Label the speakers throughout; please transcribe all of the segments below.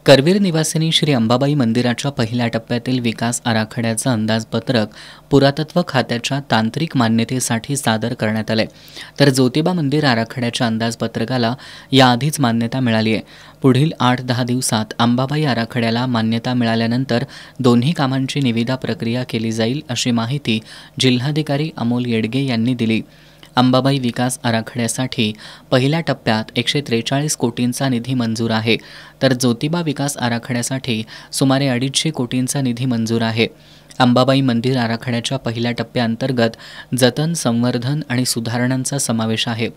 Speaker 1: करवीर निवासिनी श्री अंबाबाई मंदिराच्या पहिल्या टप्प्यातील विकास आराखड्याचं अंदाजपत्रक पुरातत्व खात्याच्या तांत्रिक मान्यतेसाठी सादर करण्यात आले, तर ज्योतिबा मंदिर आराखड्याच्या अंदाजपत्रकाला याआधीच मान्यता मिळाली आहे. पुढील 8-10 दिवसात अंबाबाई आराखड्याला मान्यता मिळाल्यानंतर दोन्ही कामांची निविदा प्रक्रिया केली जाईल, अशी माहिती जिल्हाधिकारी अमोल येडगे यांनी दिली. अंबाबाई विकास आराखड्यासाठी पहिल्या टप्प्यात 143 कोटींचा निधी मंजूर आहे, तर ज्योतिबा विकास आराखड्यासाठी सुमारे 250 कोटींचा निधी मंजूर आहे. अंबाबाई मंदिर आराखड्याच्या पहिल्या टप्प्याअंतर्गत जतन, संवर्धन आणि सुधारणांचा समावेश आहे.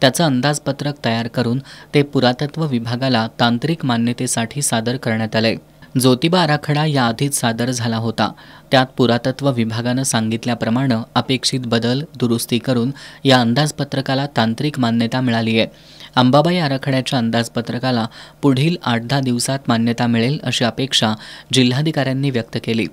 Speaker 1: त्याचं अंदाजपत्रक तयार करून ते पुरातत्व विभागाला तांत्रिक मान्यतेसाठी सादर करण्यात आले. ज्योतिबा आराखडा याआधीच सादर झाला होता. त्यात पुरातत्व विभागानं सांगितल्याप्रमाणे अपेक्षित बदल, दुरुस्ती करून या अंदाजपत्रकाला तांत्रिक मान्यता मिळाली आहे. अंबाबाई आराखड्याच्या अंदाजपत्रकाला पुढील 8-10 दिवसात मान्यता मिळेल, अशी अपेक्षा जिल्हाधिकाऱ्यांनी व्यक्त केली.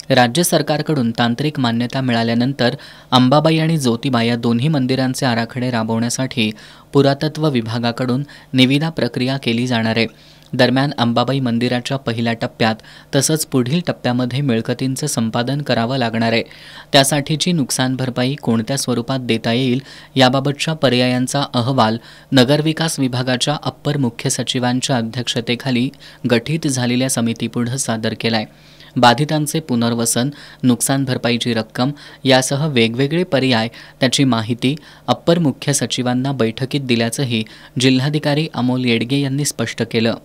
Speaker 1: राज्य सरकारकडून तांत्रिक मान्यता मिळाल्यानंतर अंबाबाई आणि ज्योतिबा या दोन्ही मंदिरांचे आराखडे राबवण्यासाठी पुरातत्व विभागाकडून निविदा प्रक्रिया केली जाणार आहे. दरम्यान अंबाबाई मंदिराच्या पहिल्या टप्प्यात तसंच पुढील टप्प्यामध्ये मिळकतींचं संपादन करावं लागणार आहे. त्यासाठीची नुकसान भरपाई कोणत्या स्वरूपात देता येईल याबाबतच्या पर्यायांचा अहवाल नगरविकास विभागाच्या अप्पर मुख्य सचिवांच्या अध्यक्षतेखाली गठीत झालेल्या समितीपुढे सादर केलाय. बाधितांचे पुनर्वसन, नुकसान भरपाईची रक्कम यासह वेगवेगळे पर्याय, त्याची माहिती अप्पर मुख्य सचिवांना बैठकीत दिल्याचंही जिल्हाधिकारी अमोल येडगे यांनी स्पष्ट केलं.